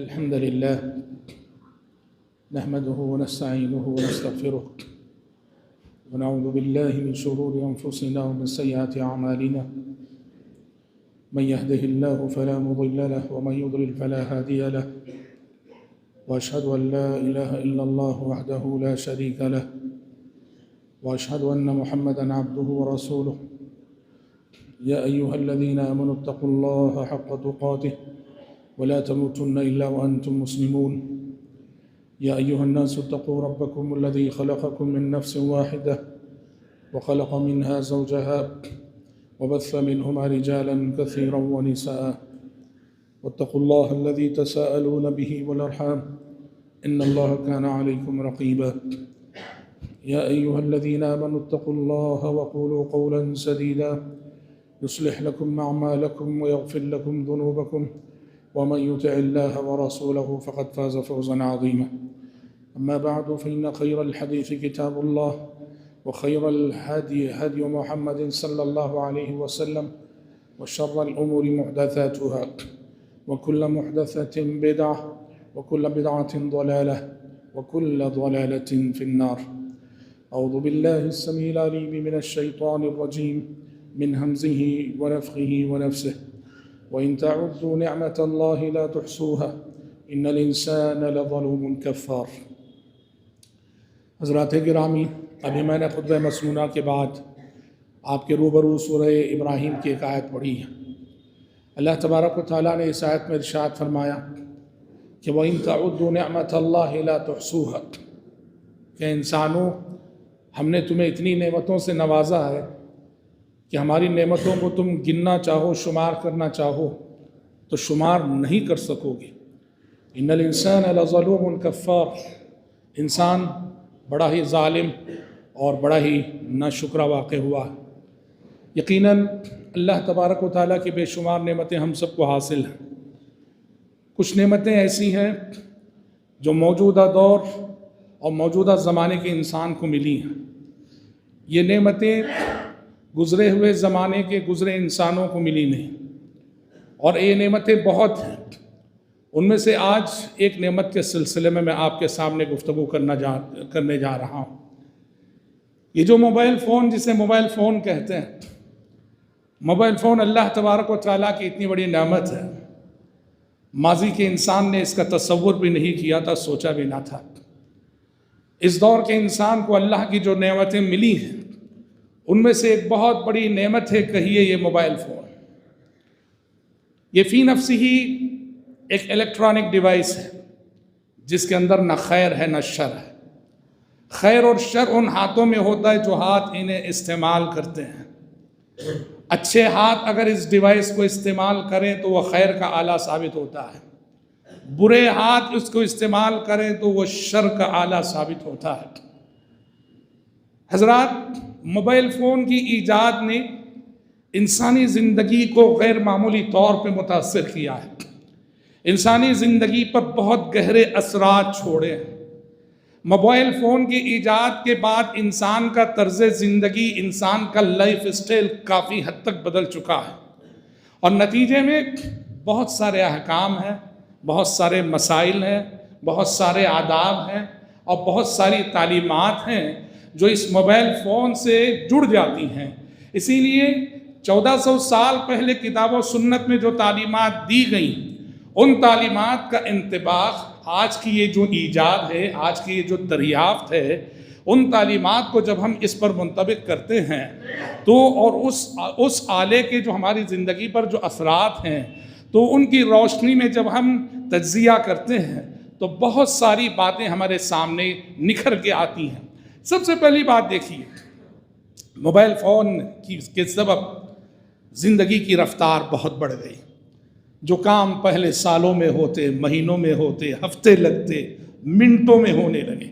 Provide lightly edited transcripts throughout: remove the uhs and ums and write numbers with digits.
الحمد لله نحمده ونستعينه ونستغفره ونعوذ بالله من شرور أنفسنا ومن سيئات أعمالنا من يهده الله فلا مضل له ومن يضلل فلا هادي له وأشهد أن لا إله إلا الله وحده لا شريك له وأشهد أن محمدًا عبده ورسوله يا أيها الذين آمنوا اتقوا الله حق تقاته ولا تموتن إلا وأنتم مسلمون يا أيها الناس اتقوا ربكم الذي خلقكم من نفس واحدة وخلق منها زوجها وبث منهما رجالا كثيرا ونساء واتقوا الله الذي تساءلون به والأرحام إن الله كان عليكم رقيبا يا أيها الذين آمنوا اتقوا الله وقولوا قولا سديدا يصلح لكم أعمالكم ويغفر لكم ذنوبكم ومن يطع الله ورسوله فقد فاز فوزا عظيما أما بعد فإن خير الحديث كتاب الله وخير الهدي هدي محمد صلى الله عليه وسلم وشر الأمور محدثاتها وكل محدثة بدعة وكل بدعة ضلالة وكل ضلالة في النار أعوذ بالله السميع العليم من الشيطان الرجيم من همزه ونفخه ونفسه وإن تعدوا نعمة الله لا تحصوها إن الإنسان لظلوم كفار۔ حضرات گرامی، ابھی میں نے خطبہ مسنونہ کے بعد آپ کے روبرو سورہ ابراہیم کی ایک آیت پڑھی ہے۔ اللہ تبارک و تعالیٰ نے اس آیت میں ارشاد فرمایا کہ وَإِن تَعُدُّوا نِعْمَةَ اللَّهِ لَا تُحْصُوهَا، کہ انسانوں ہم نے تمہیں اتنی نعمتوں سے نوازا ہے کہ ہماری نعمتوں کو تم گننا چاہو، شمار کرنا چاہو تو شمار نہیں کر سکو گے۔ ان الانسان لظلوم کفار، انسان بڑا ہی ظالم اور بڑا ہی ناشکرا واقع ہوا۔ یقیناً اللہ تبارک و تعالیٰ کی بے شمار نعمتیں ہم سب کو حاصل ہیں۔ کچھ نعمتیں ایسی ہیں جو موجودہ دور اور موجودہ زمانے کے انسان کو ملی ہیں۔ یہ نعمتیں گزرے ہوئے زمانے کے گزرے انسانوں کو ملی نہیں، اور یہ نعمتیں بہت ہیں۔ ان میں سے آج ایک نعمت کے سلسلے میں آپ کے سامنے گفتگو کرنے جا رہا ہوں۔ یہ جو موبائل فون، جسے موبائل فون کہتے ہیں، موبائل فون اللہ تبارک و تعالیٰ کی اتنی بڑی نعمت ہے، ماضی کے انسان نے اس کا تصور بھی نہیں کیا تھا، سوچا بھی نہ تھا۔ اس دور کے انسان کو اللہ کی جو نعمتیں ملی ہیں ان میں سے ایک بہت بڑی نعمت ہے، کہیے یہ موبائل فون۔ یہ فی نفسی ہی ایک الیکٹرانک ڈیوائس ہے جس کے اندر نہ خیر ہے نہ شر ہے۔ خیر اور شر ان ہاتھوں میں ہوتا ہے جو ہاتھ انہیں استعمال کرتے ہیں۔ اچھے ہاتھ اگر اس ڈیوائس کو استعمال کریں تو وہ خیر کا آلہ ثابت ہوتا ہے، برے ہاتھ اس کو استعمال کریں تو وہ شر کا آلہ ثابت ہوتا ہے۔ حضرات، موبائل فون کی ایجاد نے انسانی زندگی کو غیر معمولی طور پہ متاثر کیا ہے، انسانی زندگی پر بہت گہرے اثرات چھوڑے ہیں۔ موبائل فون کی ایجاد کے بعد انسان کا طرز زندگی، انسان کا لائف اسٹائل کافی حد تک بدل چکا ہے، اور نتیجے میں بہت سارے احکام ہیں، بہت سارے مسائل ہیں، بہت سارے آداب ہیں اور بہت ساری تعلیمات ہیں جو اس موبائل فون سے جڑ جاتی ہیں۔ اسی لیے 1400 سال پہلے کتاب و سنت میں جو تعلیمات دی گئیں، ان تعلیمات کا انطباق آج کی یہ جو ایجاد ہے، آج کی یہ جو دریافت ہے، ان تعلیمات کو جب ہم اس پر منطبق کرتے ہیں تو اور اس آلے کے جو ہماری زندگی پر جو اثرات ہیں، تو ان کی روشنی میں جب ہم تجزیہ کرتے ہیں تو بہت ساری باتیں ہمارے سامنے نکھر کے آتی ہیں۔ سب سے پہلی بات دیکھیے، موبائل فون کے سبب زندگی کی رفتار بہت بڑھ گئی۔ جو کام پہلے سالوں میں ہوتے، مہینوں میں ہوتے، ہفتے لگتے، منٹوں میں ہونے لگے۔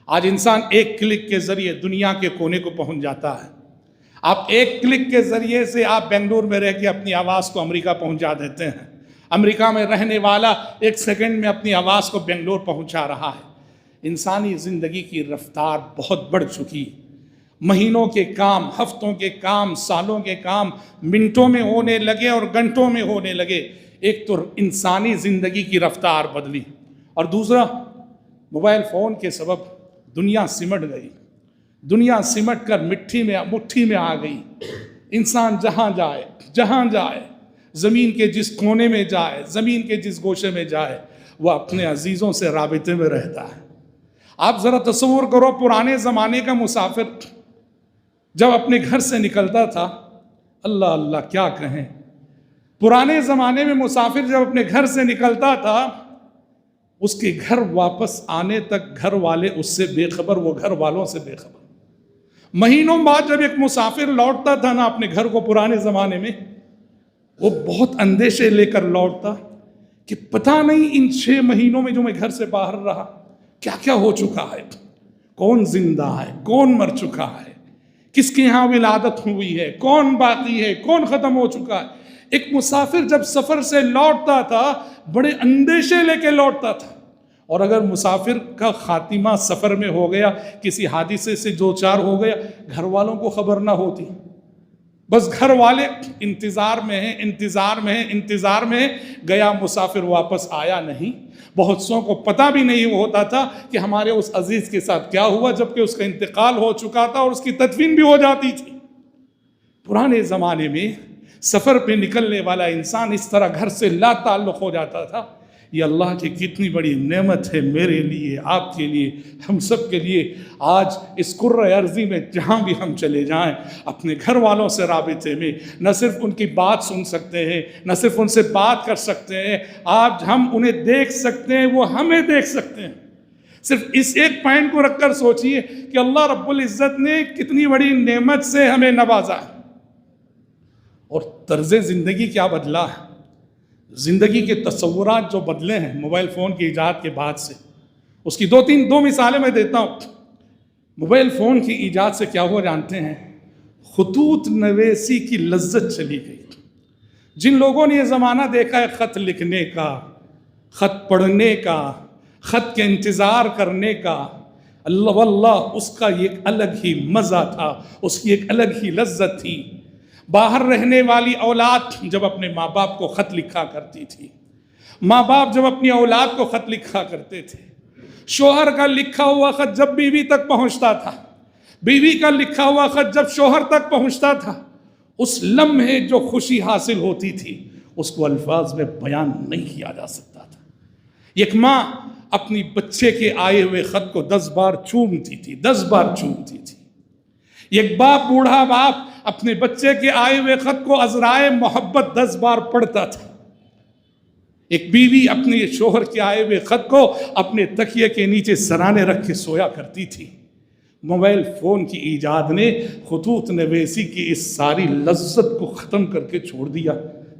آج انسان ایک کلک کے ذریعے دنیا کے کونے کو پہنچ جاتا ہے۔ آپ ایک کلک کے ذریعے سے آپ بنگلور میں رہ کے اپنی آواز کو امریکہ پہنچا دیتے ہیں، امریکہ میں رہنے والا ایک سیکنڈ میں اپنی آواز کو بنگلور پہنچا رہا ہے۔ انسانی زندگی کی رفتار بہت بڑھ چکی، مہینوں کے کام، ہفتوں کے کام، سالوں کے کام منٹوں میں ہونے لگے اور گھنٹوں میں ہونے لگے۔ ایک تو انسانی زندگی کی رفتار بدلی، اور دوسرا موبائل فون کے سبب دنیا سمٹ گئی، دنیا سمٹ کر مٹھی میں آ گئی۔ انسان جہاں جائے، زمین کے جس کونے میں جائے، زمین کے جس گوشے میں جائے، وہ اپنے عزیزوں سے رابطے میں رہتا ہے۔ آپ ذرا تصور کرو، پرانے زمانے کا مسافر جب اپنے گھر سے نکلتا تھا، اللہ اللہ کیا کہیں، پرانے زمانے میں مسافر جب اپنے گھر سے نکلتا تھا، اس کے گھر واپس آنے تک گھر والے اس سے بے خبر، وہ گھر والوں سے بے خبر۔ مہینوں بعد جب ایک مسافر لوٹتا تھا نا اپنے گھر کو، پرانے زمانے میں وہ بہت اندیشے لے کر لوٹتا کہ پتہ نہیں ان 6 مہینوں میں جو میں گھر سے باہر رہا کیا کیا ہو چکا ہے، کون زندہ ہے، کون مر چکا ہے، کس کے یہاں ولادت ہوئی ہے، کون باقی ہے، کون ختم ہو چکا ہے۔ ایک مسافر جب سفر سے لوٹتا تھا بڑے اندیشے لے کے لوٹتا تھا، اور اگر مسافر کا خاتمہ سفر میں ہو گیا، کسی حادثے سے دو چار ہو گیا، گھر والوں کو خبر نہ ہوتی، بس گھر والے انتظار میں ہیں، گیا مسافر واپس آیا نہیں۔ بہت سو کو پتہ بھی نہیں ہوتا تھا کہ ہمارے اس عزیز کے ساتھ کیا ہوا، جبکہ اس کا انتقال ہو چکا تھا اور اس کی تدفین بھی ہو جاتی تھی۔ پرانے زمانے میں سفر پہ نکلنے والا انسان اس طرح گھر سے لا تعلق ہو جاتا تھا۔ یہ اللہ کی کتنی بڑی نعمت ہے میرے لیے، آپ کے لیے، ہم سب کے لیے۔ آج اس کرۂ ارضی میں جہاں بھی ہم چلے جائیں، اپنے گھر والوں سے رابطے میں نہ صرف ان کی بات سن سکتے ہیں، نہ صرف ان سے بات کر سکتے ہیں، آج ہم انہیں دیکھ سکتے ہیں، وہ ہمیں دیکھ سکتے ہیں۔ صرف اس ایک پوائنٹ کو رکھ کر سوچئے کہ اللہ رب العزت نے کتنی بڑی نعمت سے ہمیں نوازا ہے، اور طرز زندگی کیا بدلا ہے۔ زندگی کے تصورات جو بدلے ہیں موبائل فون کی ایجاد کے بعد سے، اس کی دو مثالیں میں دیتا ہوں۔ موبائل فون کی ایجاد سے کیا ہوا جانتے ہیں؟ خطوط نویسی کی لذت چلی گئی۔ جن لوگوں نے یہ زمانہ دیکھا ہے خط لکھنے کا، خط پڑھنے کا، خط کے انتظار کرنے کا، اللہ واللہ اس کا ایک الگ ہی مزہ تھا، اس کی ایک الگ ہی لذت تھی۔ باہر رہنے والی اولاد جب اپنے ماں باپ کو خط لکھا کرتی تھی، ماں باپ جب اپنی اولاد کو خط لکھا کرتے تھے، شوہر کا لکھا ہوا خط جب بیوی تک پہنچتا تھا، بیوی کا لکھا ہوا خط جب شوہر تک پہنچتا تھا، اس لمحے جو خوشی حاصل ہوتی تھی اس کو الفاظ میں بیان نہیں کیا جا سکتا تھا۔ ایک ماں اپنی بچے کے آئے ہوئے خط کو 10 بار چومتی تھی، 10 بار چومتی تھی۔ ایک باپ، بوڑھا باپ اپنے بچے کے آئے ہوئے خط کو عذرائے محبت 10 بار پڑھتا تھا۔ ایک بیوی اپنے شوہر کے آئے ہوئے خط کو اپنے تکیے کے نیچے سرانے رکھ کے سویا کرتی تھی۔ موبائل فون کی ایجاد نے خطوط نویسی کی اس ساری لذت کو ختم کر کے چھوڑ دیا۔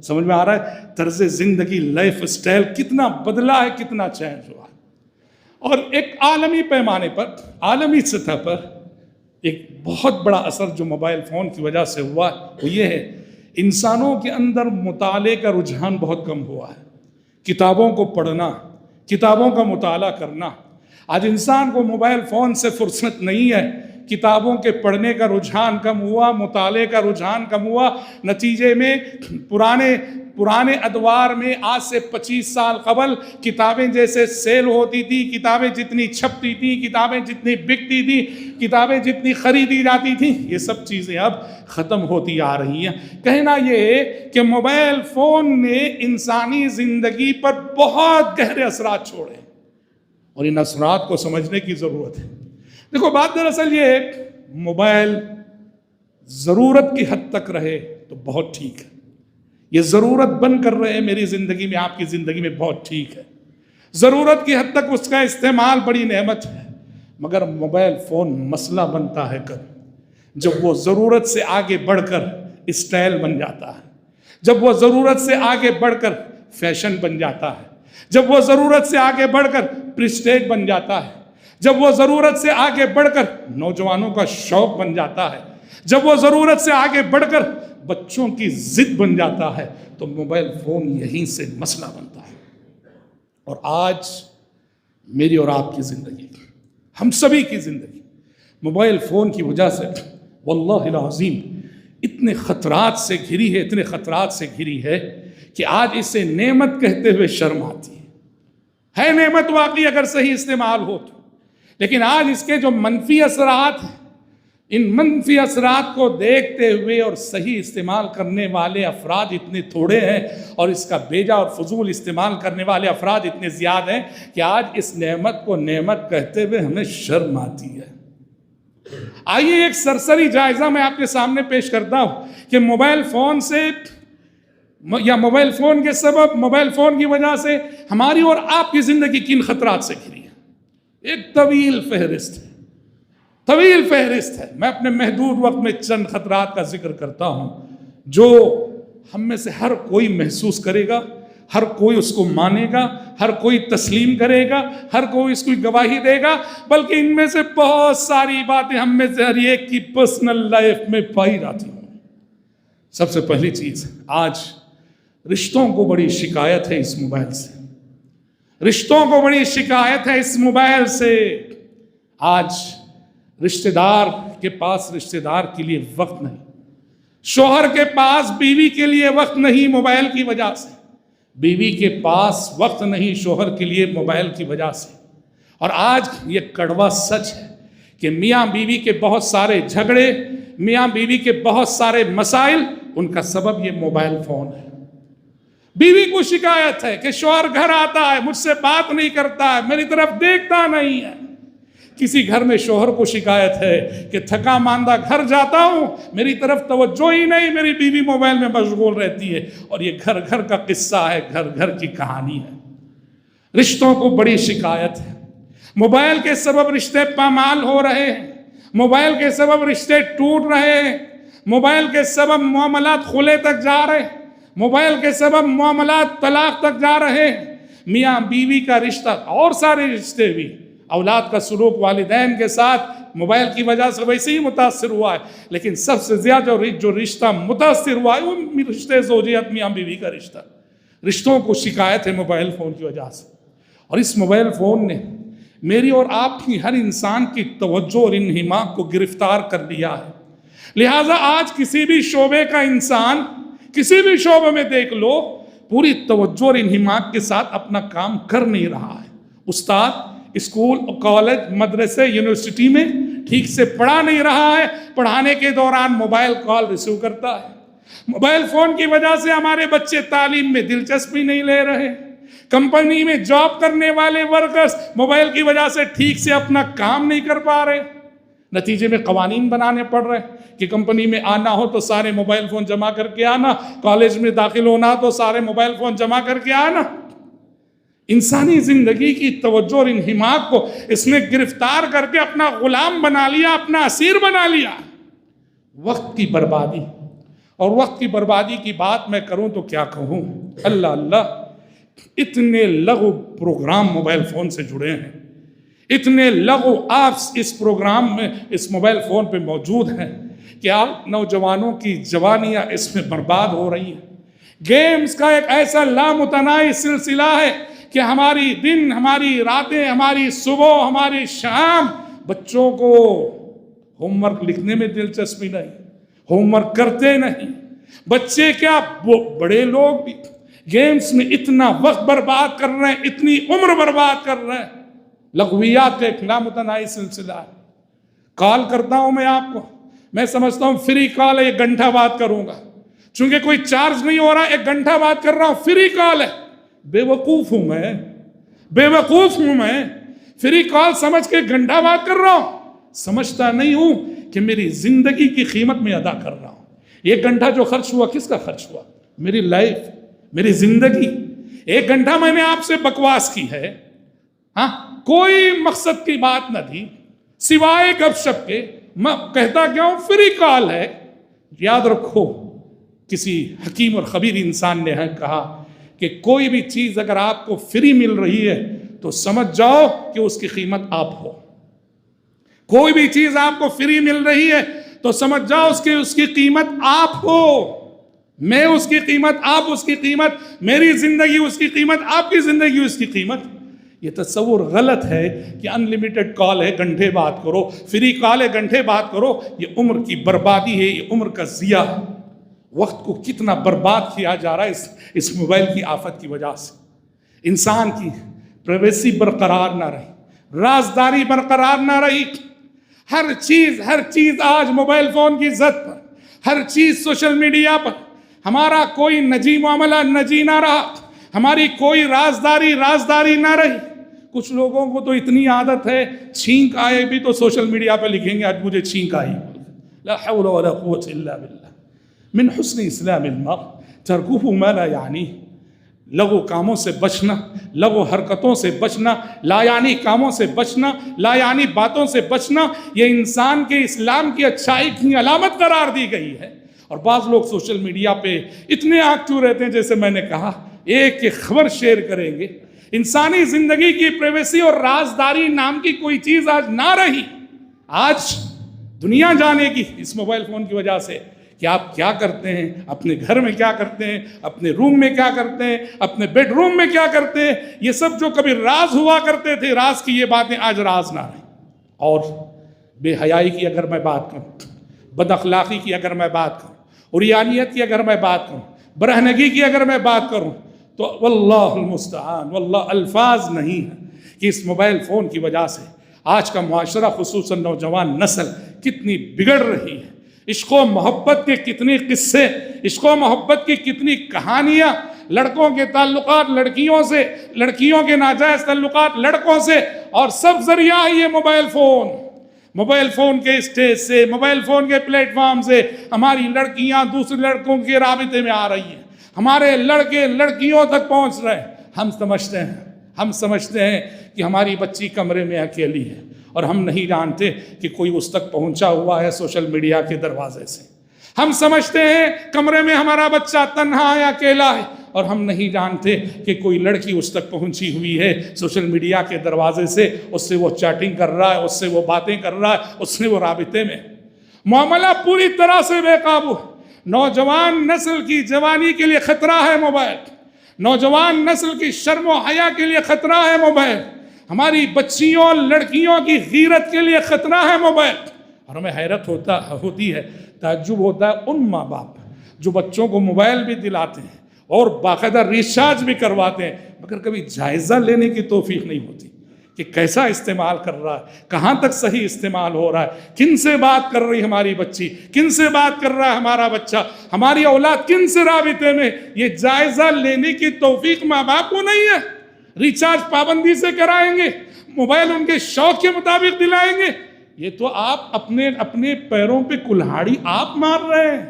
سمجھ میں آ رہا ہے طرز زندگی، لائف اسٹائل کتنا بدلا ہے، کتنا چینج ہوا ہے۔ اور ایک عالمی پیمانے پر، عالمی سطح پر ایک بہت بڑا اثر جو موبائل فون کی وجہ سے ہوا وہ یہ ہے، انسانوں کے اندر مطالعے کا رجحان بہت کم ہوا ہے۔ کتابوں کو پڑھنا، کتابوں کا مطالعہ کرنا، آج انسان کو موبائل فون سے فرصت نہیں ہے۔ کتابوں کے پڑھنے کا رجحان کم ہوا، مطالعے کا رجحان کم ہوا۔ نتیجے میں پرانے ادوار میں آج سے 25 سال قبل کتابیں جیسے سیل ہوتی تھی، کتابیں جتنی چھپتی تھیں، کتابیں جتنی بکتی تھیں، کتابیں جتنی خریدی جاتی تھیں، یہ سب چیزیں اب ختم ہوتی آ رہی ہیں۔ کہنا یہ ہے کہ موبائل فون نے انسانی زندگی پر بہت گہرے اثرات چھوڑے، اور ان اثرات کو سمجھنے کی ضرورت ہے۔ دیکھو بات دراصل یہ ہے، موبائل ضرورت کی حد تک رہے تو بہت ٹھیک ہے، یہ ضرورت بن کر رہے میری زندگی میں، آپ کی زندگی میں بہت ٹھیک ہے۔ ضرورت کی حد تک اس کا استعمال بڑی نعمت ہے، مگر موبائل فون مسئلہ بنتا ہے جب وہ ضرورت سے آگے بڑھ کر اسٹائل بن جاتا ہے، جب وہ ضرورت سے آگے بڑھ کر فیشن بن جاتا ہے، جب وہ ضرورت سے آگے بڑھ کر پریسٹیج بن جاتا ہے، جب وہ ضرورت سے آگے بڑھ کر نوجوانوں کا شوق بن جاتا ہے، جب وہ ضرورت سے آگے بڑھ کر بچوں کی ضد بن جاتا ہے، تو موبائل فون یہیں سے مسئلہ بنتا ہے۔ اور آج میری اور آپ کی زندگی، ہم سبھی کی زندگی موبائل فون کی وجہ سے واللہ العظیم اتنے خطرات سے گھری ہے، اتنے خطرات سے گھری ہے کہ آج اسے نعمت کہتے ہوئے شرم آتی ہے نعمت واقعی اگر صحیح استعمال ہو تو، لیکن آج اس کے جو منفی اثرات ہیں، ان منفی اثرات کو دیکھتے ہوئے اور صحیح استعمال کرنے والے افراد اتنے تھوڑے ہیں اور اس کا بیجا اور فضول استعمال کرنے والے افراد اتنے زیادہ ہیں کہ آج اس نعمت کو نعمت کہتے ہوئے ہمیں شرم آتی ہے۔ آئیے ایک سرسری جائزہ میں آپ کے سامنے پیش کرتا ہوں کہ موبائل فون سے یا موبائل فون کے سبب، موبائل فون کی وجہ سے ہماری اور آپ کی زندگی کن خطرات سے گھری ہے۔ ایک طویل فہرست ہے، طویل فہرست ہے۔ میں اپنے محدود وقت میں چند خطرات کا ذکر کرتا ہوں جو ہم میں سے ہر کوئی محسوس کرے گا، ہر کوئی اس کو مانے گا، ہر کوئی تسلیم کرے گا، ہر کوئی اس کی گواہی دے گا، بلکہ ان میں سے بہت ساری باتیں ہم میں سے ہر ایک کی پرسنل لائف میں پائی جاتی ہوں۔ سب سے پہلی چیز، آج رشتوں کو بڑی شکایت ہے اس موبائل سے، رشتوں کو بڑی شکایت ہے اس موبائل سے۔ آج رشتہ دار کے پاس رشتہ دار کے لیے وقت نہیں، شوہر کے پاس بیوی کے لیے وقت نہیں موبائل کی وجہ سے، بیوی کے پاس وقت نہیں شوہر کے لیے موبائل کی وجہ سے۔ اور آج یہ کڑوا سچ ہے کہ میاں بیوی کے بہت سارے جھگڑے، میاں بیوی کے بہت سارے مسائل، ان کا سبب یہ موبائل فون ہے۔ بیوی کو شکایت ہے کہ شوہر گھر آتا ہے، مجھ سے بات نہیں کرتا ہے، میری طرف دیکھتا نہیں ہے۔ کسی گھر میں شوہر کو شکایت ہے کہ تھکا ماندہ گھر جاتا ہوں، میری طرف توجہ ہی نہیں، میری بیوی موبائل میں مشغول رہتی ہے۔ اور یہ گھر گھر کا قصہ ہے، گھر گھر کی کہانی ہے۔ رشتوں کو بڑی شکایت ہے، موبائل کے سبب رشتے پامال ہو رہے ہیں، موبائل کے سبب رشتے ٹوٹ رہے ہیں، موبائل کے سبب معاملات خلے تک جا رہے ہیں، موبائل کے سبب معاملات طلاق تک جا رہے ہیں۔ میاں بیوی کا رشتہ اور سارے رشتے بھی، اولاد کا سلوک والدین کے ساتھ موبائل کی وجہ سے ویسے ہی متاثر ہوا ہے، لیکن سب سے زیادہ جو رشتہ متاثر ہوا ہے وہ رشتے زوجیت، میاں بیوی کا رشتہ۔ رشتوں کو شکایت ہے موبائل فون کی وجہ سے، اور اس موبائل فون نے میری اور آپ کی ہر انسان کی توجہ اور انہماک کو گرفتار کر لیا ہے۔ لہٰذا آج کسی بھی شعبے کا انسان، کسی بھی شعبے میں دیکھ لو، پوری توجہ اور انہماک کے ساتھ اپنا کام کر نہیں رہا ہے۔ استاد اسکول، کالج، مدرسے، یونیورسٹی میں ٹھیک سے پڑھا نہیں رہا ہے، پڑھانے کے دوران موبائل کال ریسیو کرتا ہے۔ موبائل فون کی وجہ سے ہمارے بچے تعلیم میں دلچسپی نہیں لے رہے، کمپنی میں جاب کرنے والے ورکرز موبائل کی وجہ سے ٹھیک سے اپنا کام نہیں کر پا رہے، نتیجے میں قوانین بنانے پڑ رہے کہ کمپنی میں آنا ہو تو سارے موبائل فون جمع کر کے آنا، کالج میں داخل ہونا تو سارے موبائل فون جمع کر کے آنا۔ انسانی زندگی کی توجہ اور انہماک کو اس نے گرفتار کر کے اپنا غلام بنا لیا، اپنا اسیر بنا لیا۔ وقت کی بربادی، اور وقت کی بربادی کی بات میں کروں تو کیا کہوں، اللہ اللہ، اتنے لغو پروگرام موبائل فون سے جڑے ہیں، اتنے لغو ایپس اس پروگرام میں، اس موبائل فون پہ موجود ہیں کہ آپ نوجوانوں کی جوانیاں اس میں برباد ہو رہی ہیں۔ گیمز کا ایک ایسا لامتناہی سلسلہ ہے کہ ہماری دن، ہماری راتیں، ہماری صبح، ہماری شام، بچوں کو ہوم ورک لکھنے میں دلچسپی نہیں، ہوم ورک کرتے نہیں۔ بچے کیا، بڑے لوگ بھی گیمز میں اتنا وقت برباد کر رہے ہیں، اتنی عمر برباد کر رہے ہیں۔ لغویات کا ایک لامتناہی سلسلہ ہے۔ کال کرتا ہوں میں آپ کو، میں سمجھتا ہوں فری کال ہے، 1 گھنٹہ بات کروں گا، چونکہ کوئی چارج نہیں ہو رہا، 1 گھنٹہ بات کر رہا ہوں، فری کال ہے۔ بے وقوف ہوں میں، بے وقوف ہوں میں، فری کال سمجھ کے 1 گھنٹہ بات کر رہا ہوں، سمجھتا نہیں ہوں کہ میری زندگی کی قیمت میں ادا کر رہا ہوں۔ 1 گھنٹہ جو خرچ ہوا، کس کا خرچ ہوا؟ میری لائف، میری زندگی۔ 1 گھنٹہ میں نے آپ سے بکواس کی ہے، ہاں، کوئی مقصد کی بات نہ تھی سوائے گپ شپ کے، میں کہتا کیا ہوں، فری کال ہے۔ یاد رکھو، کسی حکیم اور خبیر انسان نے کہا کہ کوئی بھی چیز اگر آپ کو فری مل رہی ہے تو سمجھ جاؤ کہ اس کی قیمت آپ ہو۔ کوئی بھی چیز آپ کو فری مل رہی ہے تو سمجھ جاؤ اس کی قیمت آپ ہو۔ میں اس کی قیمت، آپ اس کی قیمت، میری زندگی اس کی قیمت، آپ کی زندگی اس کی قیمت۔ یہ تصور غلط ہے کہ ان لمیٹڈ کال ہے گھنٹے بات کرو، فری کال ہے گھنٹے بات کرو. یہ عمر کی بربادی ہے، یہ عمر کا ضیاع. وقت کو کتنا برباد کیا جا رہا ہے اس موبائل کی آفت کی وجہ سے. انسان کی پرائیویسی برقرار نہ رہی، رازداری برقرار نہ رہی. ہر چیز آج موبائل فون کی زد پر، ہر چیز سوشل میڈیا پر. ہمارا کوئی نجی معاملہ نجی نہ رہا، ہماری کوئی رازداری نہ رہی. کچھ لوگوں کو تو اتنی عادت ہے، چھینک آئے بھی تو سوشل میڈیا پہ لکھیں گے آج مجھے چھینک آئی. لا حول ولا قوة الا باللہ. من حسن اسلام المرء ترکہ ما لا یعنی. لغو کاموں سے بچنا، لغو حرکتوں سے بچنا، لا یعنی کاموں سے بچنا، لا یعنی باتوں سے بچنا، یہ انسان کے اسلام کی اچھائی کی علامت قرار دی گئی ہے. اور بعض لوگ سوشل میڈیا پہ اتنے ایکٹیو رہتے ہیں، جیسے میں نے کہا ایک خبر شیئر کریں گے. انسانی زندگی کی پرائیویسی اور رازداری نام کی کوئی چیز آج نہ رہی. آج دنیا جانے کی اس موبائل فون کی وجہ سے کہ آپ کیا کرتے ہیں، اپنے گھر میں کیا کرتے ہیں، اپنے روم میں کیا کرتے ہیں، اپنے بیڈ روم میں کیا کرتے ہیں. یہ سب جو کبھی راز ہوا کرتے تھے، راز کی یہ باتیں آج راز نہ رہیں. اور بے حیائی کی اگر میں بات کروں، بد اخلاقی کی اگر میں بات کروں، عریانیت کی اگر میں بات کروں، برہنگی کی اگر میں بات کروں، تو واللہ المستعان، واللہ الفاظ نہیں ہے کہ اس موبائل فون کی وجہ سے آج کا معاشرہ خصوصاً نوجوان نسل کتنی بگڑ رہی ہے. عشق و محبت کے کتنے قصے، عشق و محبت کی کتنی کہانیاں، لڑکوں کے تعلقات لڑکیوں سے، لڑکیوں کے ناجائز تعلقات لڑکوں سے، اور سب ذریعہ یہ موبائل فون. موبائل فون کے اسٹیج سے، موبائل فون کے پلیٹ فارم سے ہماری لڑکیاں دوسرے لڑکوں کے رابطے میں آ رہی ہیں، ہمارے لڑکے لڑکیوں تک پہنچ رہے ہیں. ہم سمجھتے ہیں کہ ہماری بچی کمرے میں اکیلی ہے، اور ہم نہیں جانتے کہ کوئی اس تک پہنچا ہوا ہے سوشل میڈیا کے دروازے سے. ہم سمجھتے ہیں کمرے میں ہمارا بچہ تنہا ہے، اکیلا ہے، اور ہم نہیں جانتے کہ کوئی لڑکی اس تک پہنچی ہوئی ہے سوشل میڈیا کے دروازے سے. اس سے وہ چیٹنگ کر رہا ہے، اس سے وہ باتیں کر رہا ہے، اس سے وہ رابطے میں. معاملہ پوری طرح سے بے قابو. نوجوان نسل کی جوانی کے لیے خطرہ ہے موبائل. نوجوان نسل کی شرم و حیا کے لیے خطرہ ہے موبائل. ہماری بچیوں لڑکیوں کی غیرت کے لیے خطرہ ہے موبائل. اور ہمیں حیرت ہوتی ہے، تعجب ہوتا ہے ان ماں باپ جو بچوں کو موبائل بھی دلاتے ہیں اور باقاعدہ ریچارج بھی کرواتے ہیں، مگر کبھی جائزہ لینے کی توفیق نہیں ہوتی کہ کیسا استعمال کر رہا ہے، کہاں تک صحیح استعمال ہو رہا ہے، کن سے بات کر رہی ہماری بچی، کن سے بات کر رہا ہے ہمارا بچہ، ہماری اولاد کن سے رابطے میں. یہ جائزہ لینے کی توفیق ماں باپ کو نہیں ہے. ریچارج پابندی سے کرائیں گے، موبائل ان کے شوق کے مطابق دلائیں گے. یہ تو آپ اپنے پیروں پہ کلہاڑی آپ مار رہے ہیں.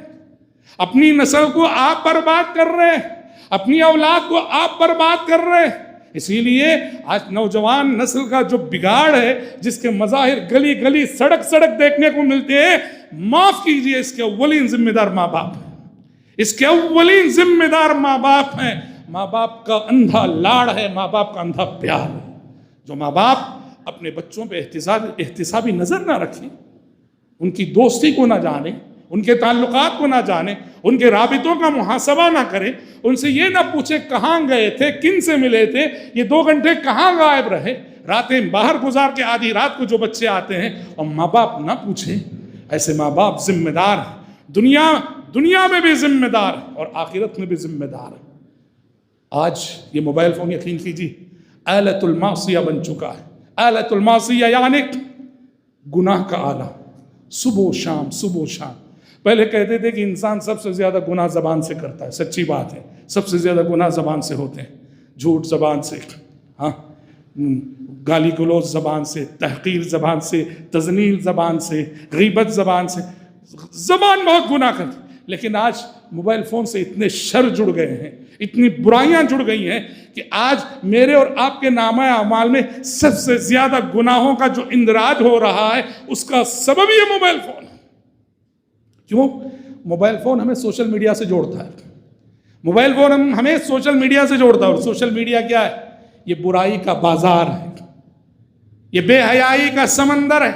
اپنی نسل کو آپ برباد کر رہے ہیں، اپنی اولاد کو آپ برباد کر رہے ہیں. اسی لیے آج نوجوان نسل کا جو بگاڑ ہے، جس کے مظاہر گلی گلی سڑک دیکھنے کو ملتے ہیں، معاف کیجئے، اس کے اولین ذمہ دار ماں باپ ہیں. اس کے اولین ذمہ دار ماں باپ ہیں. ماں باپ کا اندھا لاڑ ہے، ماں باپ کا اندھا پیار ہے. جو ماں باپ اپنے بچوں پہ احتسابی نظر نہ رکھیں، ان کی دوستی کو نہ جانیں، ان کے تعلقات کو نہ جانیں، ان کے رابطوں کا محاسبہ نہ کریں، ان سے یہ نہ پوچھیں کہاں گئے تھے، کن سے ملے تھے، یہ 2 گھنٹے کہاں غائب رہے، راتیں باہر گزار کے آدھی رات کو جو بچے آتے ہیں، اور ماں باپ نہ پوچھیں. ایسے ماں باپ ذمہ دار ہیں، دنیا میں بھی ذمہ دار ہیں اور آخرت میں بھی ذمہ دار ہیں. آج یہ موبائل فون یقین کیجیے آلۃ المعصیہ بن چکا ہے. آلۃ المعصیہ یعنی گناہ کا آلہ. صبح و شام. پہلے کہتے تھے کہ انسان سب سے زیادہ گناہ زبان سے کرتا ہے، سچی بات ہے، سب سے زیادہ گناہ زبان سے ہوتے ہیں. جھوٹ زبان سے، گالی گلوچ زبان سے، تحقیر زبان سے، تذلیل زبان سے، غیبت زبان سے. زبان بہت گناہ کرتی. لیکن آج موبائل فون سے اتنے شر جڑ گئے ہیں، اتنی برائیاں جڑ گئی ہیں کہ آج میرے اور آپ کے نامہ اعمال میں سب سے زیادہ گناہوں کا جو اندراج ہو رہا ہے، اس کا سبب یہ موبائل فون ہے. کیوں؟ موبائل فون ہمیں سوشل میڈیا سے جوڑتا ہے. موبائل فون ہمیں سوشل میڈیا سے جوڑتا ہے. اور سوشل میڈیا کیا ہے؟ یہ برائی کا بازار ہے، یہ بے حیائی کا سمندر ہے،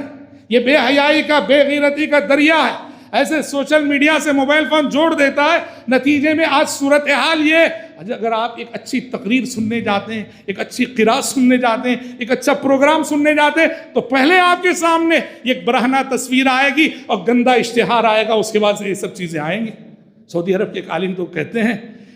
یہ بے حیائی کا، بے غیرتی کا دریا ہے. ایسے سوشل میڈیا سے موبائل فون جوڑ دیتا ہے. نتیجے میں آج صورتحال یہ اگر آپ ایک اچھی تقریر سننے جاتے ہیں، ایک اچھی قرأت سننے جاتے ہیں، ایک اچھا پروگرام سننے جاتے ہیں، تو پہلے آپ کے سامنے ایک برہنہ تصویر آئے گی اور گندا اشتہار آئے گا، اس کے بعد یہ سب چیزیں آئیں گی۔ سعودی عرب کے ایک عالم تو کہتے ہیں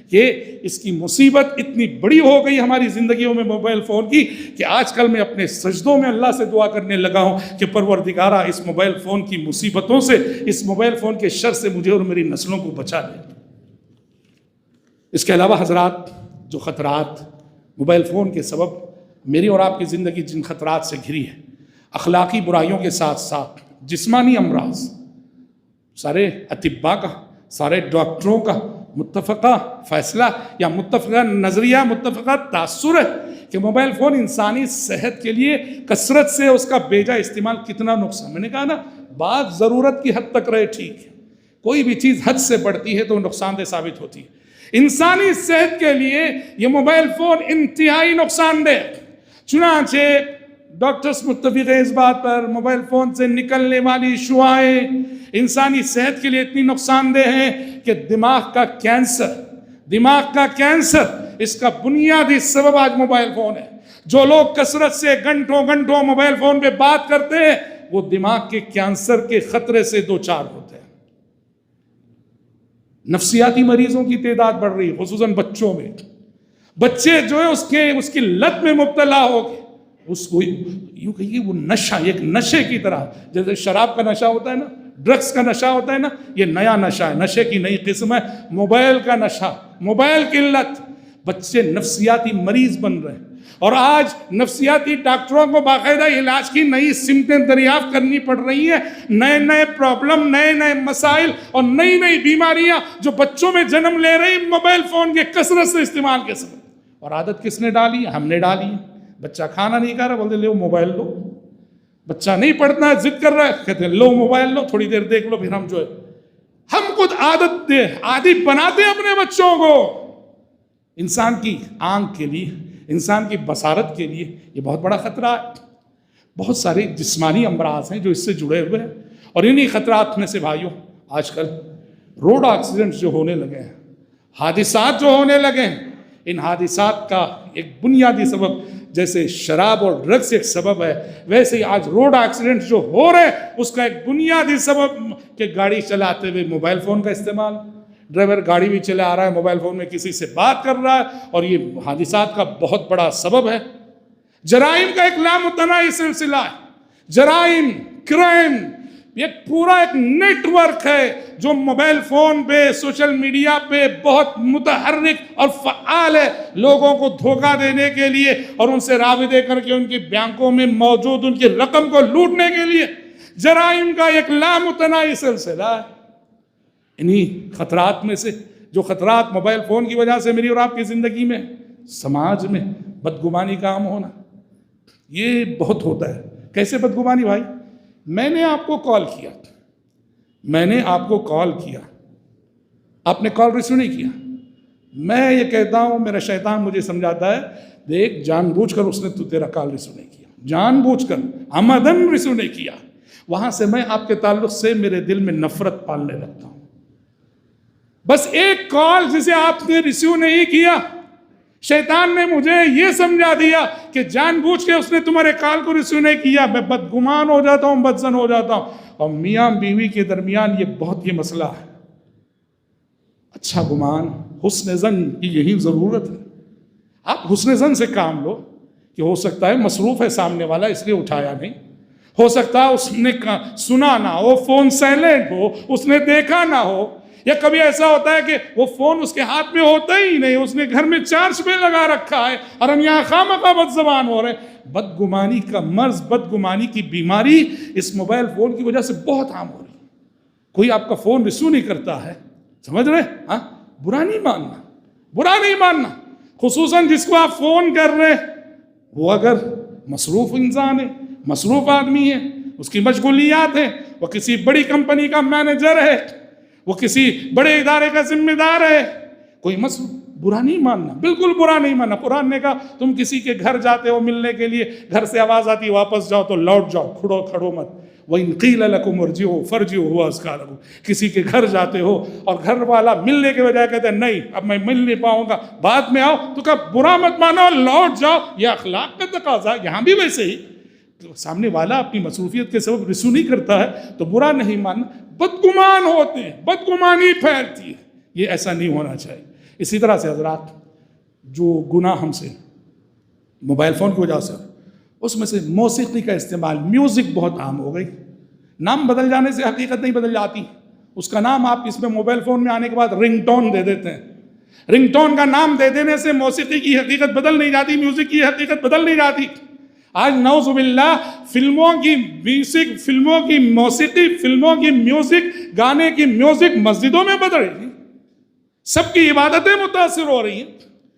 کہ اس کی مصیبت اتنی بڑی ہو گئی ہماری زندگیوں میں موبائل فون کی کہ آج کل میں اپنے سجدوں میں اللہ سے دعا کرنے لگا ہوں کہ پروردگارہ اس موبائل فون کی مصیبتوں سے، اس موبائل فون کے شر سے مجھے اور میری نسلوں کو بچا دے۔ اس کے علاوہ حضرات، جو خطرات موبائل فون کے سبب میری اور آپ کی زندگی جن خطرات سے گھری ہے، اخلاقی برائیوں کے ساتھ ساتھ جسمانی امراض، سارے اطباء کا، سارے ڈاکٹروں کا متفقہ فیصلہ یا متفقہ نظریہ، متفقہ تاثر ہے کہ موبائل فون انسانی صحت کے لیے کثرت سے اس کا بیجا استعمال کتنا نقصان۔ میں نے کہا نا، بات ضرورت کی حد تک رہے ٹھیک ہے، کوئی بھی چیز حد سے بڑھتی ہے تو نقصان دہ ثابت ہوتی ہے۔ انسانی صحت کے لیے یہ موبائل فون انتہائی نقصان دہ، چنانچہ ڈاکٹرز متفق ہیں اس بات پر، موبائل فون سے نکلنے والی شعاعیں انسانی صحت کے لیے اتنی نقصان دہ ہیں کہ دماغ کا کینسر اس کا بنیادی سبب آج موبائل فون ہے۔ جو لوگ کثرت سے گھنٹوں موبائل فون پہ بات کرتے ہیں وہ دماغ کے کینسر کے خطرے سے دوچار ہوتے ہیں۔ نفسیاتی مریضوں کی تعداد بڑھ رہی ہے، خصوصاً بچوں میں۔ بچے جو ہے اس کی لت میں مبتلا ہو گئے، اس کو یوں کہیے وہ نشہ، ایک نشے کی طرح، جیسے شراب کا نشہ ہوتا ہے نا، ڈرگز کا نشہ ہوتا ہے نا، یہ نیا نشہ ہے، نشے کی نئی قسم ہے، موبائل کا نشہ، موبائل کی لت۔ بچے نفسیاتی مریض بن رہے ہیں، اور آج نفسیاتی ڈاکٹروں کو باقاعدہ علاج کی نئی سمتیں دریافت کرنی پڑ رہی ہیں۔ نئے پرابلم، نئے مسائل اور نئی بیماریاں جو بچوں میں جنم لے رہی موبائل فون کے کثرت سے استعمال کے سبب۔ اور عادت کس نے ڈالی ہے؟ ہم نے ڈالی ہے۔ بچہ کھانا نہیں کھا رہا، بولتے لو موبائل لو۔ بچہ نہیں پڑھنا ہے، ضد کر رہا ہے، کہتے ہیں لو موبائل لو، تھوڑی دیر دیکھ لو، پھر ہم جو ہے ہم خود عادی بناتے ہیں اپنے بچوں کو۔ انسان کی آنکھ کے لیے، انسان کی بصارت کے لیے یہ بہت بڑا خطرہ ہے۔ بہت سارے جسمانی امراض ہیں جو اس سے جڑے ہوئے ہیں، اور انہی خطرات میں سے بھائیوں آج کل روڈ ایکسیڈنٹس جو ہونے لگے ہیں، حادثات جو ہونے لگے ہیں، ان حادثات کا ایک بنیادی سبب جیسے شراب اور ڈرگس ایک سبب ہے، ویسے ہی آج روڈ ایکسیڈنٹ جو ہو رہے ہیں اس کا ایک بنیادی سبب کہ گاڑی چلاتے ہوئے موبائل فون کا استعمال۔ ڈرائیور گاڑی بھی چلا آ رہا ہے، موبائل فون میں کسی سے بات کر رہا ہے، اور یہ حادثات کا بہت بڑا سبب ہے۔ جرائم کا ایک لامتناہی سلسلہ ہے، جرائم، کرائم، ایک پورا ایک نیٹ ورک ہے جو موبائل فون پہ، سوشل میڈیا پہ بہت متحرک اور فعال ہے، لوگوں کو دھوکہ دینے کے لیے اور ان سے رابطے کر کے ان کی بینکوں میں موجود ان کی رقم کو لوٹنے کے لیے جرائم کا ایک لامتناہی سلسلہ ہے۔ انہی خطرات میں سے، جو خطرات موبائل فون کی وجہ سے میری اور آپ کی زندگی میں، سماج میں بدگمانی کا عام ہونا، یہ بہت ہوتا ہے۔ کیسے بدگمانی بھائی؟ میں نے آپ کو کال کیا، آپ نے کال ریسیو نہیں کیا، میں یہ کہتا ہوں، میرا شیطان مجھے سمجھاتا ہے، دیکھ جان بوجھ کر اس نے تیرا کال ریسیو نہیں کیا، جان بوجھ کر عمدن ریسیو نہیں کیا۔ وہاں سے میں آپ کے تعلق سے میرے دل میں نفرت پالنے لگتا ہوں۔ بس ایک کال جسے آپ نے ریسیو نہیں کیا، شیطان نے مجھے یہ سمجھا دیا کہ جان بوجھ کے اس نے تمہارے کال کو ریسیو نہیں کیا، میں بدگمان ہو جاتا ہوں، بدظن ہو جاتا ہوں۔ اور میاں بیوی کے درمیان یہ مسئلہ ہے۔ اچھا گمان، حسن ظن کی یہی ضرورت ہے۔ آپ حسن ظن سے کام لو کہ ہو سکتا ہے مصروف ہے سامنے والا اس لیے اٹھایا نہیں، ہو سکتا ہے اس نے سنا نہ ہو، فون سائلنٹ ہو، اس نے دیکھا نہ ہو، یا کبھی ایسا ہوتا ہے کہ وہ فون اس کے ہاتھ میں ہوتا ہی نہیں، اس نے گھر میں چارج پہ لگا رکھا ہے اور ہم یہاں خواہ بد زبان ہو رہے ہیں۔ بدگمانی کا مرض، بدگمانی کی بیماری اس موبائل فون کی وجہ سے بہت عام ہو رہی ہے۔ کوئی آپ کا فون ریسیو نہیں کرتا ہے، سمجھ رہے؟ ہاں، برا نہیں ماننا، خصوصاً جس کو آپ فون کر رہے ہیں وہ اگر مصروف انسان ہے، مصروف آدمی ہے، اس کی مشغولیات ہیں، وہ کسی بڑی کمپنی کا مینیجر ہے، وہ کسی بڑے ادارے کا ذمہ دار ہے، کوئی برا نہیں ماننا، بالکل برا نہیں ماننا۔ قرآن نے کہا تم کسی کے گھر جاتے ہو ملنے کے لیے، گھر سے آواز آتی واپس جاؤ تو لوٹ جاؤ، کھڑو مت۔ وَإِن قِيلَ لَكُمُ ارْجِعُوا فَارْجِعُوا هُوَ أَزْكَىٰ لَكُمْ۔ کسی کے گھر جاتے ہو اور گھر والا ملنے کے بجائے کہتے ہیں نہیں اب میں مل نہیں پاؤں گا، بعد میں آؤ، تو کہا برا مت مانو، لوٹ جاؤ، یہ اخلاق کا تقاضا ہے۔ یہاں بھی ویسے ہی سامنے والا اپنی مصروفیت کے سبب رسو نہیں کرتا ہے تو برا نہیں ماننا۔ بدگمان ہوتے ہیں، بدگمانی پھیلتی ہے، یہ ایسا نہیں ہونا چاہیے۔ اسی طرح سے حضرات جو گناہ ہم سے موبائل فون کی وجہ سے، اس میں سے موسیقی کا استعمال، میوزک بہت عام ہو گئی۔ نام بدل جانے سے حقیقت نہیں بدل جاتی، اس کا نام آپ اس میں موبائل فون میں آنے کے بعد رنگ ٹون دے دیتے ہیں۔ رنگ ٹون کا نام دے دینے سے موسیقی کی حقیقت بدل نہیں جاتی، میوزک کی حقیقت بدل نہیں جاتی۔ آج نعوذ باللہ فلموں کی میوزک، فلموں کی موسیقی، فلموں کی میوزک، گانے کی میوزک مسجدوں میں بدل رہی ہے، سب کی عبادتیں متاثر ہو رہی ہیں۔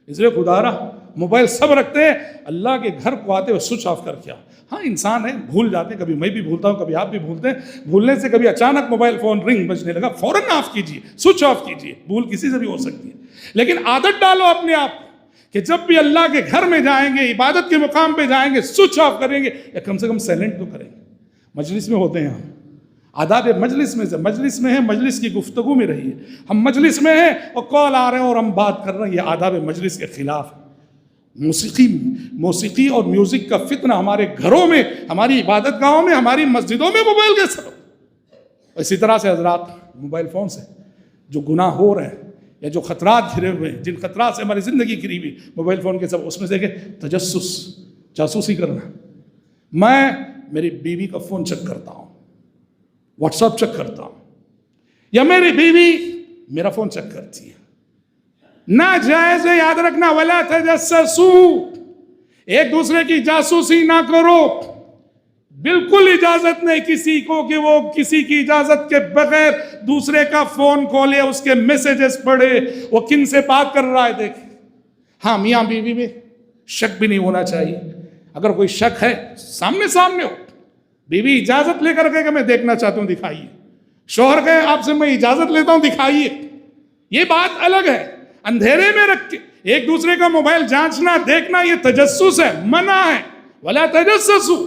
اس لیے خدا رہا موبائل سب رکھتے ہیں، اللہ کے گھر کو آتے ہوئے سوئچ آف کر کے آؤ۔ ہاں انسان ہے، بھول جاتے ہیں، کبھی میں بھی بھولتا ہوں، کبھی آپ بھی بھولتے ہیں۔ بھولنے سے کبھی اچانک موبائل فون رنگ بجنے لگا، فوراً آف کیجئے، سوئچ آف کیجئے، بھول کسی سے بھی ہو سکتی ہے۔ لیکن عادت ڈالو اپنے آپ کہ جب بھی اللہ کے گھر میں جائیں گے، عبادت کے مقام پہ جائیں گے، سوئچ آف کریں گے، یا کم سے کم سائلنٹ تو کریں گے۔ مجلس میں ہوتے ہیں ہم، آداب مجلس میں سے، مجلس میں ہے، مجلس کی گفتگو میں رہیے۔ ہم مجلس میں ہیں اور کال آ رہے ہیں اور ہم بات کر رہے ہیں، یہ آداب مجلس کے خلاف ہے۔ موسیقی اور میوزک کا فتنہ ہمارے گھروں میں، ہماری عبادت گاہوں میں، ہماری مسجدوں میں موبائل کے سبب۔ اسی طرح سے حضرات موبائل فون سے جو گناہ ہو رہے ہیں یا جو خطرات گھرے ہوئے ہیں، جن خطرات سے ہماری زندگی گھری ہوئی موبائل فون کے سبب، اس میں سے کہ تجسس، جاسوسی کرنا۔ میں میری بیوی کا فون چیک کرتا ہوں، واٹس ایپ چیک کرتا ہوں، یا میری بیوی میرا فون چیک کرتی ہے۔ ناجائز ہے، یاد رکھنا، ولا تجسسوا، ایک دوسرے کی جاسوسی نہ کرو۔ بالکل اجازت نہیں کسی کو کہ وہ کسی کی اجازت کے بغیر دوسرے کا فون کھولے، اس کے میسیجز پڑھے، وہ کن سے بات کر رہا ہے دیکھے۔ ہاں میاں بیوی میں شک بھی نہیں ہونا چاہیے۔ اگر کوئی شک ہے سامنے ہو، بیوی اجازت لے کر کہ میں دیکھنا چاہتا ہوں دکھائیے، شوہر کہے آپ سے میں اجازت لیتا ہوں دکھائیے، یہ بات الگ ہے۔ اندھیرے میں رکھ کے ایک دوسرے کا موبائل جانچنا، دیکھنا، یہ تجسس ہے، منع ہے، ولا تجسسوا۔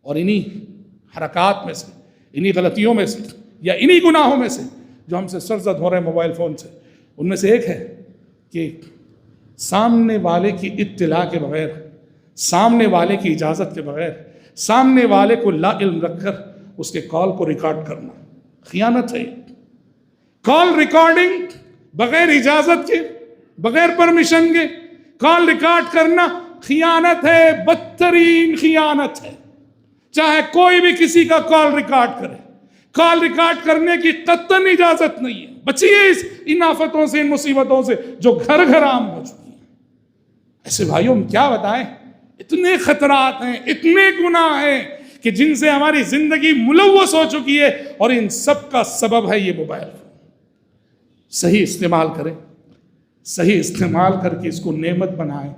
اور انہی حرکات میں سے، انہی غلطیوں میں سے، یا انہی گناہوں میں سے جو ہم سے سرزد ہو رہے ہیں موبائل فون سے، ان میں سے ایک ہے کہ سامنے والے کی اطلاع کے بغیر، سامنے والے کی اجازت کے بغیر، سامنے والے کو لا علم رکھ کر اس کے کال کو ریکارڈ کرنا خیانت ہے۔ کال ریکارڈنگ بغیر اجازت کے، بغیر پرمیشن کے کال ریکارڈ کرنا خیانت ہے، بدترین خیانت ہے۔ چاہے کوئی بھی کسی کا کال ریکارڈ کرے، کال ریکارڈ کرنے کی قطعاً اجازت نہیں ہے۔ بچیے ان آفتوں سے، ان مصیبتوں سے جو گھر گھر عام ہو چکی ہیں۔ ایسے بھائیوں ہم کیا بتائیں، اتنے خطرات ہیں، اتنے گناہ ہیں کہ جن سے ہماری زندگی ملوث ہو چکی ہے، اور ان سب کا سبب ہے یہ موبائل فون۔ صحیح استعمال کریں، صحیح استعمال کر کے اس کو نعمت بنائیں۔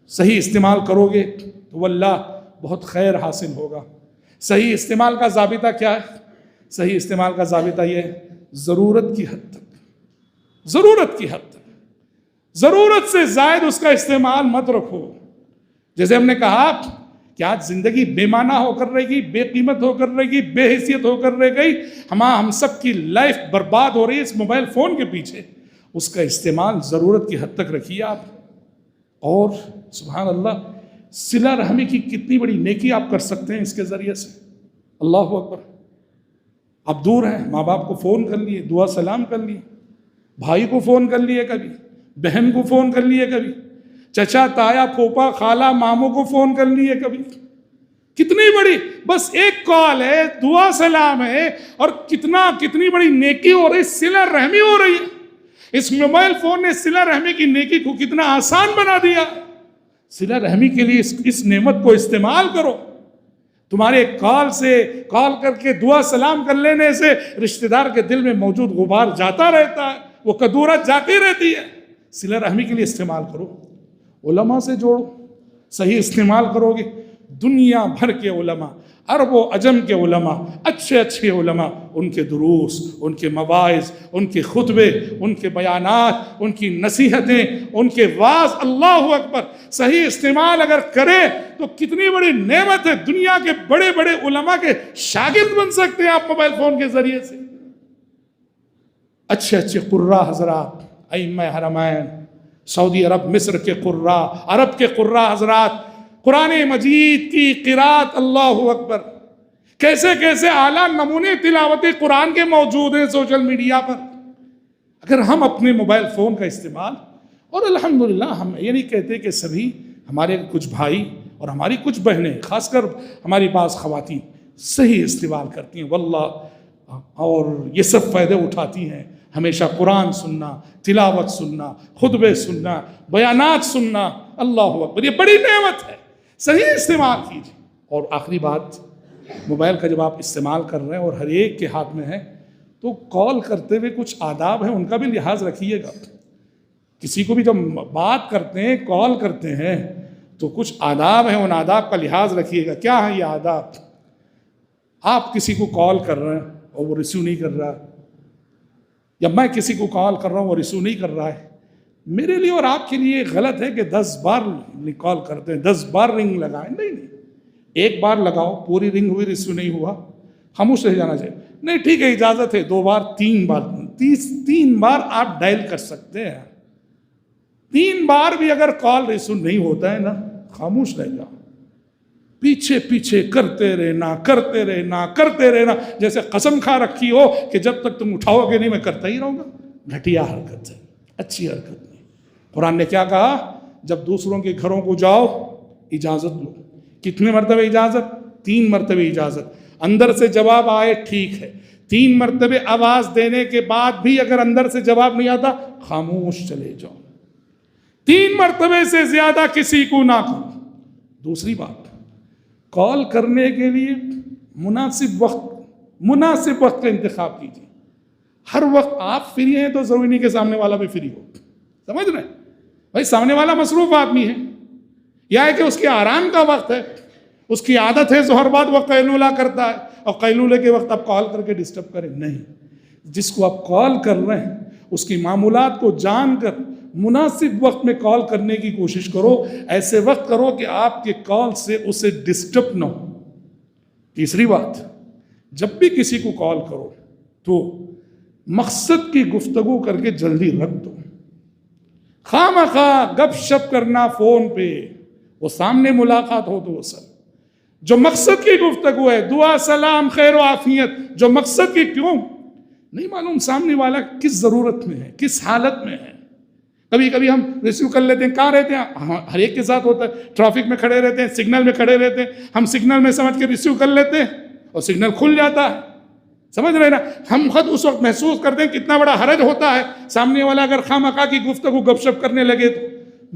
صحیح استعمال کرو گے تو واللہ بہت خیر حاصل ہوگا۔ صحیح استعمال کا ضابطہ کیا ہے؟ صحیح استعمال کا ضابطہ یہ ہے، ضرورت کی حد تک، ضرورت کی حد تک، ضرورت سے زائد اس کا استعمال مت رکھو۔ جیسے ہم نے کہا کہ آج زندگی بے معنی ہو کر رہے گی، بے قیمت ہو کر رہے گی، بے حیثیت ہو کر رہ گئی، ہم سب کی لائف برباد ہو رہی ہے اس موبائل فون کے پیچھے۔ اس کا استعمال ضرورت کی حد تک رکھیے آپ۔ اور سبحان اللہ، صلہ رحمی کی کتنی بڑی نیکی آپ کر سکتے ہیں اس کے ذریعے سے، اللہ اکبر۔ آپ دور ہیں، ماں باپ کو فون کر لیے، دعا سلام کر لیے، بھائی کو فون کر لیے، کبھی بہن کو فون کر لیے، کبھی چچا تایا پھوپا خالہ ماموں کو فون کر لیے، کبھی کتنی بڑی بس ایک کال ہے، دعا سلام ہے، اور کتنی بڑی نیکی ہو رہی، صلہ رحمی ہو رہی ہے۔ اس موبائل فون نے صلہ رحمی کی نیکی کو کتنا آسان بنا دیا۔ صلہ رحمی کے لیے اس نعمت کو استعمال کرو۔ تمہارے کال کر کے دعا سلام کر لینے سے رشتہ دار کے دل میں موجود غبار جاتا رہتا ہے، وہ کدورت جاتی رہتی ہے۔ صلہ رحمی کے لیے استعمال کرو، علماء سے جوڑو، صحیح استعمال کرو گے دنیا بھر کے علماء، عرب و عجم کے علماء، اچھے اچھے علماء، ان کے دروس، ان کے مواعظ، ان کے خطبے، ان کے بیانات، ان کی نصیحتیں، ان کے واعظ، اللہ اکبر، صحیح استعمال اگر کرے تو کتنی بڑی نعمت ہے۔ دنیا کے بڑے بڑے علماء کے شاگرد بن سکتے ہیں آپ موبائل فون کے ذریعے سے۔ اچھے اچھے قراء حضرات، ائمہ حرمین، سعودی عرب، مصر کے قراء، عرب کے قراء حضرات، قرآن مجید کی قرات، اللہ اکبر، کیسے کیسے اعلیٰ نمونے تلاوت قرآن کے موجود ہیں سوشل میڈیا پر۔ اگر ہم اپنے موبائل فون کا استعمال، اور الحمدللہ ہم یہ نہیں کہتے کہ سبھی، ہمارے کچھ بھائی اور ہماری کچھ بہنیں، خاص کر ہماری بعض خواتین صحیح استعمال کرتی ہیں واللہ، اور یہ سب فائدے اٹھاتی ہیں، ہمیشہ قرآن سننا، تلاوت سننا، خطبے سننا، بیانات سننا، اللہ اکبر، یہ بڑی نعمت ہے، صحیح استعمال کیجیے۔ اور آخری بات، موبائل کا جب آپ استعمال کر رہے ہیں اور ہر ایک کے ہاتھ میں ہے، تو کال کرتے ہوئے کچھ آداب ہیں، ان کا بھی لحاظ رکھیے گا۔ کسی کو بھی جب بات کرتے ہیں، کال کرتے ہیں، تو کچھ آداب ہیں، ان آداب کا لحاظ رکھیے گا۔ کیا ہے یہ آداب؟ آپ کسی کو کال کر رہے ہیں اور وہ ریسیو نہیں کر رہا، یا میں کسی کو کال کر رہا ہوں وہ ریسیو نہیں کر رہا ہے، میرے لیے اور آپ کے لیے غلط ہے کہ 10 بار کال کرتے ہیں، 10 بار رنگ لگائیں۔ نہیں، ایک بار لگاؤ، پوری رنگ ہوئی، ریسیو نہیں ہوا، خاموش رہ جانا چاہیے۔ نہیں ٹھیک ہے، اجازت ہے 2 بار، 3 بار، 3 بار آپ ڈائل کر سکتے ہیں۔ 3 بار بھی اگر کال ریسیو نہیں ہوتا ہے نا، خاموش رہ جاؤ، پیچھے پیچھے کرتے رہنا، جیسے قسم کھا رکھی ہو کہ جب تک تم اٹھاؤ گے نہیں میں کرتا ہی رہوں گا۔ گھٹیا حرکت ہے، اچھی حرکت نہیں۔ قرآن نے کیا کہا؟ جب دوسروں کے گھروں کو جاؤ اجازت لو۔ کتنے مرتبہ اجازت؟ 3 مرتبہ اجازت۔ اندر سے جواب آئے ٹھیک ہے، 3 مرتبہ آواز دینے کے بعد بھی اگر اندر سے جواب نہیں آتا، خاموش چلے جاؤ۔ 3 مرتبہ سے زیادہ کسی کو نہ کرو۔ دوسری بات، کال کرنے کے لیے مناسب وقت کا انتخاب کیجیے۔ ہر وقت آپ فری ہیں تو ضروری نہیں کہ سامنے والا بھی فری ہو، سمجھ رہے ہیں بھائی؟ سامنے والا مصروف آدمی ہے، یا ہے کہ اس کے آرام کا وقت ہے، اس کی عادت ہے ظہر بعد وہ قیلولہ کرتا ہے، اور قیلولے کے وقت آپ کال کر کے ڈسٹرب کریں نہیں۔ جس کو آپ کال کر رہے ہیں اس کی معمولات کو جان کر مناسب وقت میں کال کرنے کی کوشش کرو، ایسے وقت کرو کہ آپ کے کال سے اسے ڈسٹرب نہ ہو۔ تیسری بات، جب بھی کسی کو کال کرو تو مقصد کی گفتگو کر کے جلدی رکھ دو۔ خواہ گپ شپ کرنا فون پہ، وہ سامنے ملاقات ہو تو وہ سب جو مقصد کی گفتگو ہے، دعا سلام خیر و عافیت، جو مقصد کی، کیوں نہیں معلوم سامنے والا کس ضرورت میں ہے، کس حالت میں ہے۔ کبھی کبھی ہم ریسیو کر لیتے ہیں، کہاں رہتے ہیں، ہر ایک کے ساتھ ہوتا ہے، ٹریفک میں کھڑے رہتے ہیں، سگنل میں کھڑے رہتے ہیں، ہم سگنل میں سمجھ کے ریسیو کر لیتے ہیں اور سگنل کھل جاتا ہے، سمجھ رہے نا؟ ہم خود اس وقت محسوس کرتے ہیں کتنا بڑا حرج ہوتا ہے، سامنے والا اگر خواہ مخواہ کی گفتگو گپ شپ کرنے لگے تو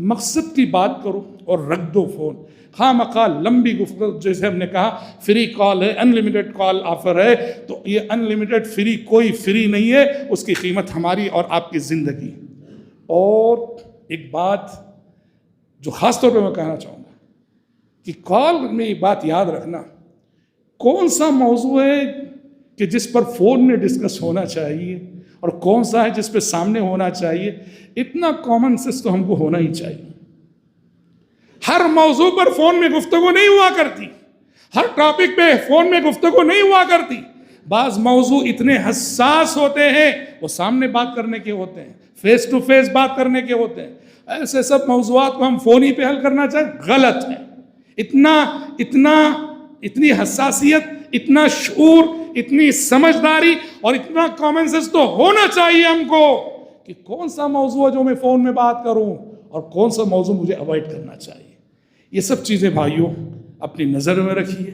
مقصد کی بات کرو اور رکھ دو فون۔ خواہ مخواہ لمبی گفتگو، جیسے ہم نے کہا فری کال ہے، ان لمیٹڈ کال آفر ہے، تو یہ ان لمیٹڈ فری کوئی فری نہیں ہے، اس کی قیمت ہماری اور آپ کی زندگی۔ اور ایک بات جو خاص طور پہ میں کہنا چاہوں گا کہ کال میں یہ بات یاد رکھنا، کون سا موضوع ہے کہ جس پر فون میں ڈسکس ہونا چاہیے اور کون سا ہے جس پہ سامنے ہونا چاہیے، اتنا کامن سینس تو ہم کو ہونا ہی چاہیے۔ ہر موضوع پر فون میں گفتگو نہیں ہوا کرتی، ہر ٹاپک پہ فون میں گفتگو نہیں ہوا کرتی۔ بعض موضوع اتنے حساس ہوتے ہیں، وہ سامنے بات کرنے کے ہوتے ہیں، فیس ٹو فیس بات کرنے کے ہوتے ہیں۔ ایسے سب موضوعات کو ہم فون ہی پہ حل کرنا چاہیں، غلط ہے۔ اتنی حساسیت، اتنا شعور، اتنی سمجھداری اور اتنا کامن سینس تو ہونا چاہیے ہم کو کہ کون سا موضوع جو میں فون میں بات کروں اور کون سا موضوع مجھے اوائڈ کرنا چاہیے۔ یہ سب چیزیں بھائیوں اپنی نظر میں رکھیے،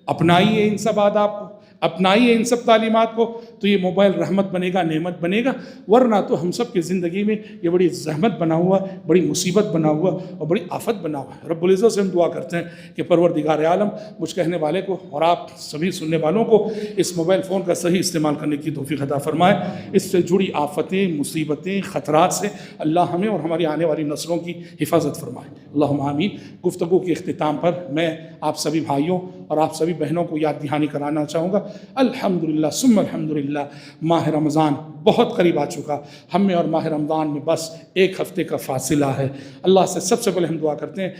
اپنائیے ان سب آداب کو، اپنائیے ان سب تعلیمات کو، تو یہ موبائل رحمت بنے گا، نعمت بنے گا، ورنہ تو ہم سب کی زندگی میں یہ بڑی زحمت بنا ہوا، بڑی مصیبت بنا ہوا اور بڑی آفت بنا ہوا ہے۔ رب العزت سے ہم دعا کرتے ہیں کہ پروردگار عالم مجھ کہنے والے کو اور آپ سبھی سننے والوں کو اس موبائل فون کا صحیح استعمال کرنے کی توفیق عطا فرمائے۔ اس سے جڑی آفتیں، مصیبتیں، خطرات سے اللہ ہمیں اور ہماری آنے والی نسلوں کی حفاظت فرمائے، اللہم آمین۔ گفتگو کے اختتام پر میں آپ سبھی بھائیوں اور آپ سبھی بہنوں کو یاد دہانی کرانا چاہوں گا، الحمدللہ ثم الحمدللہ، ماہ رمضان بہت قریب آ چکا، ہم میں اور ماہ رمضان میں بس ایک ہفتے کا فاصلہ ہے۔ اللہ سے سب سے پہلے ہم دعا کرتے ہیں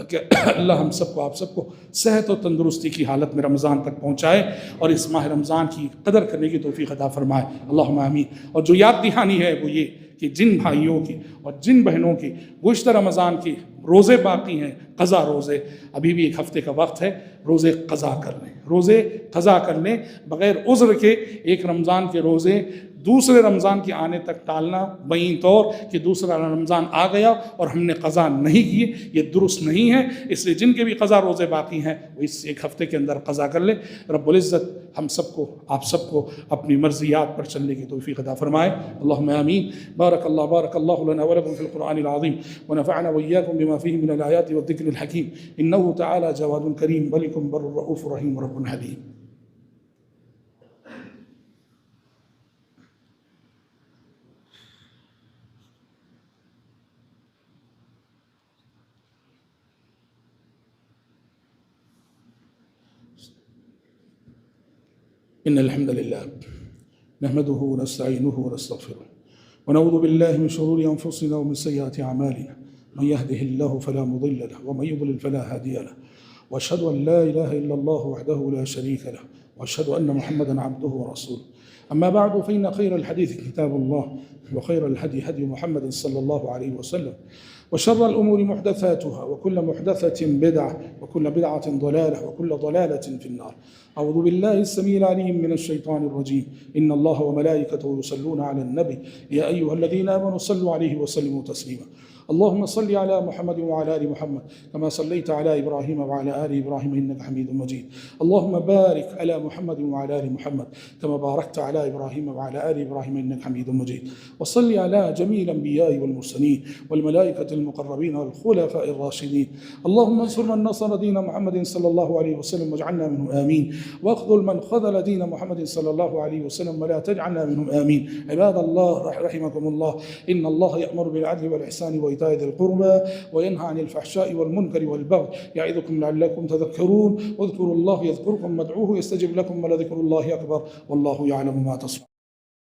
کہ اللہ ہم سب کو، آپ سب کو صحت و تندرستی کی حالت میں رمضان تک پہنچائے اور اس ماہ رمضان کی قدر کرنے کی توفیق عطا فرمائے، اللہم آمین۔ اور جو یاد دہانی ہے وہ یہ کہ جن بھائیوں کی اور جن بہنوں کی گزشتہ رمضان کی روزے باقی ہیں، قضا روزے، ابھی بھی ایک ہفتے کا وقت ہے، روزے قضا کر لیں، روزے قضا کر لیں بغیر عذر کے۔ ایک رمضان کے روزے دوسرے رمضان کے آنے تک ٹالنا بعین طور کہ دوسرا رمضان آ گیا اور ہم نے قضا نہیں کیے، یہ درست نہیں ہے۔ اس لیے جن کے بھی قضا روزے باقی ہیں وہ اس ایک ہفتے کے اندر قضا کر لیں۔ رب العزت ہم سب کو، آپ سب کو اپنی مرضیات پر چلنے کی توفیق عطا فرمائے، اللہم آمین۔ بارک اللہ لنا ولکم فی القرآن العظیم ونفعنا وإياكم بما فيه من الآيات والذكر الحكيم إنه تعالى جواد كريم ولكم بر رؤوف رحيم رب حليم۔ إن الحمد لله نحمده ونستعينه ونستغفره ونعوذ بالله من شرور أنفسنا ومن سيئات أعمالنا من يهده الله فلا مضل له ومن يضلل فلا هادي له وأشهد أن لا إله إلا الله وحده لا شريك له وأشهد أن محمدا عبده ورسوله أما بعد فإن خير الحديث كتاب الله وخير الهدي هدي محمد صلى الله عليه وسلم وشر الأمور محدثاتها وكل محدثة بدعة وكل بدعة ضلالة وكل ضلالة في النار أعوذ بالله السميع العليم من الشيطان الرجيم إن الله وملائكته يصلون على النبي يا أيها الذين آمنوا صلوا عليه وسلموا تسليما اللهم صل على محمد وعلى آل محمد كما صليت على إبراهيم وعلى آل إبراهيم إنك حميد مجيد اللهم بارك على محمد وعلى آل محمد كما باركت على إبراهيم وعلى آل إبراهيم إنك حميد مجيد وصل على جميع الأنبياء والمرسلين والملائكة المقربين والخلفاء الراشدين اللهم انصر من نصر دين محمد صلى الله عليه وسلم واجعلنا منهم آمين واخذل من خذل دين محمد صلى الله عليه وسلم ولا تجعلنا منهم آمين عباد الله رحمكم الله إن الله يأمر بالعدل والإحسان وإيتاء ذي القربى وينهى عن الفحشاء والمنكر والبغي يعظكم لعلكم تذكرون واذكروا الله يذكركم وادعوه يستجب لكم ولذكر الله أكبر والله يعلم ما تصنعون